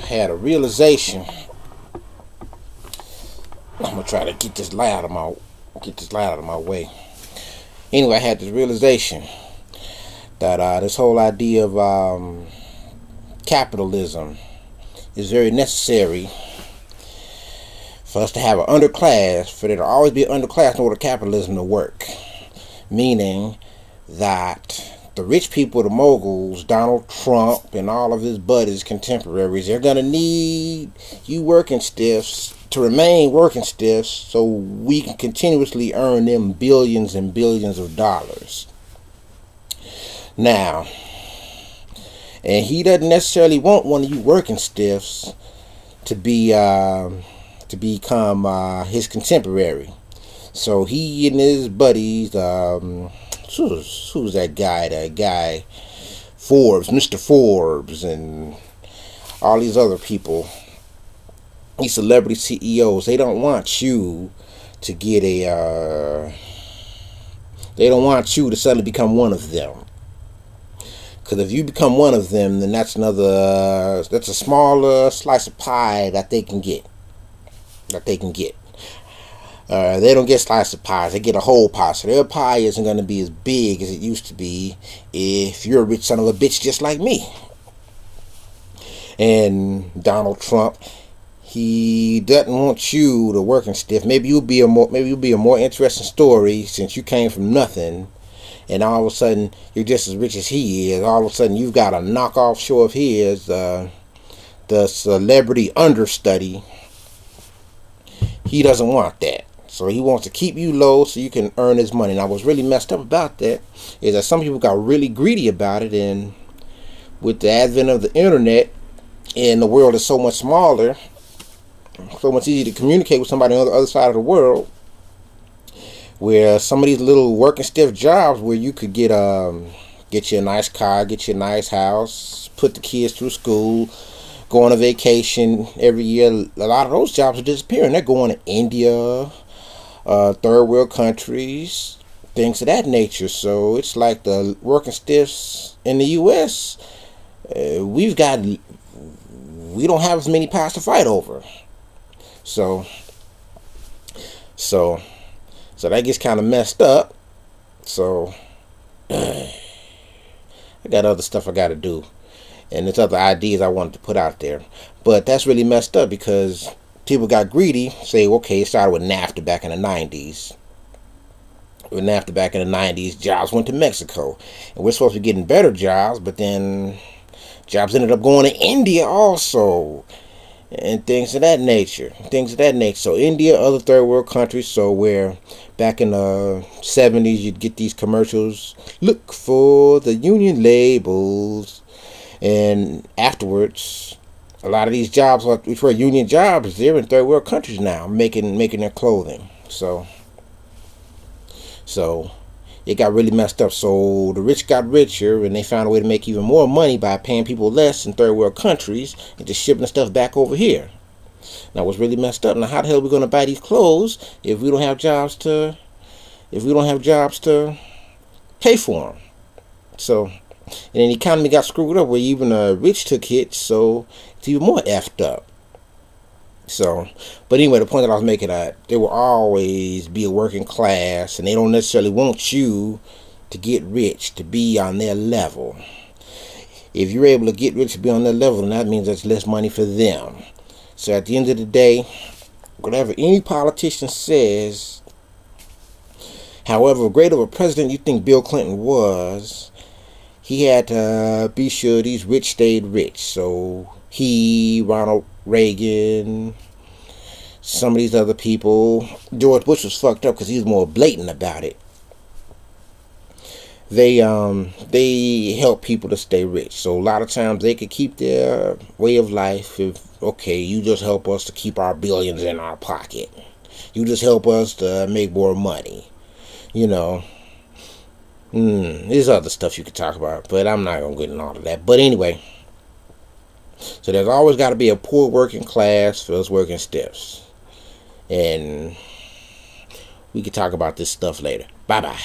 had a realization. I'm gonna try to get this light out of my way. Anyway, I had this realization that this whole idea of capitalism is very necessary for us to have an underclass, for there to always be an underclass in order for capitalism to work. Meaning that the rich people, the moguls, Donald Trump and all of his buddies, contemporaries, they're going to need you working stiffs to remain working stiffs so we can continuously earn them billions and billions of dollars. Now, and he doesn't necessarily want one of you working stiffs to become his contemporary. So he and his buddies, who's that guy? That guy, Forbes, Mr. Forbes, and all these other people, these celebrity CEOs, they don't want you to get they don't want you to suddenly become one of them. Because if you become one of them, then that's a smaller slice of pie that they can get. They don't get slice of pies, they get a whole pie. So their pie isn't going to be as big as it used to be if you're a rich son of a bitch just like me. And Donald Trump, he doesn't want you to work and stiff. Maybe you'll be a more interesting story since you came from nothing, and all of a sudden you're just as rich as he is. All of a sudden you've got a knockoff show of his, the celebrity understudy. He doesn't want that. So he wants to keep you low so you can earn his money. Now what's really messed up about that is that some people got really greedy about it, and with the advent of the internet and the world is so much smaller, so much easier to communicate with somebody on the other side of the world, where some of these little working stiff jobs where you could get you a nice car, get you a nice house, put the kids through school, go on a vacation every year, a lot of those jobs are disappearing. They're going to India, third world countries, things of that nature. So it's like the working stiffs in the U.S., we don't have as many pies to fight over. So that gets kind of messed up. So I got other stuff I got to do, and there's other ideas I wanted to put out there. But that's really messed up because people got greedy. Say, okay, it started with NAFTA back in the 90s. With NAFTA back in the 90s, jobs went to Mexico. And we're supposed to be getting better jobs, but then jobs ended up going to India also. And things of that nature. So India, other third world countries. So where back in the 70s you'd get these commercials, look for the union labels. And afterwards, a lot of these jobs, which were union jobs, they're in third world countries now, making their clothing. So it got really messed up. So the rich got richer, and they found a way to make even more money by paying people less in third world countries and just shipping the stuff back over here. Now what's really messed up? Now how the hell are we going to buy these clothes if we don't have jobs to pay for them? So, and then the economy got screwed up where even the rich took hits, so it's even more effed up. So, but anyway, the point that I was making, there will always be a working class, and they don't necessarily want you to get rich to be on their level. If you're able to get rich to be on their level, then that means there's less money for them. So at the end of the day, whatever any politician says, however great of a president you think Bill Clinton was, he had to be sure these rich stayed rich. So he, Ronald Reagan, some of these other people, George Bush was fucked up because he was more blatant about it. They help people to stay rich. So a lot of times they could keep their way of life if, okay, you just help us to keep our billions in our pocket. You just help us to make more money. You know. There's other stuff you could talk about, but I'm not going to get into all of that. But anyway, so there's always got to be a poor working class for us working stiffs. And we could talk about this stuff later. Bye-bye.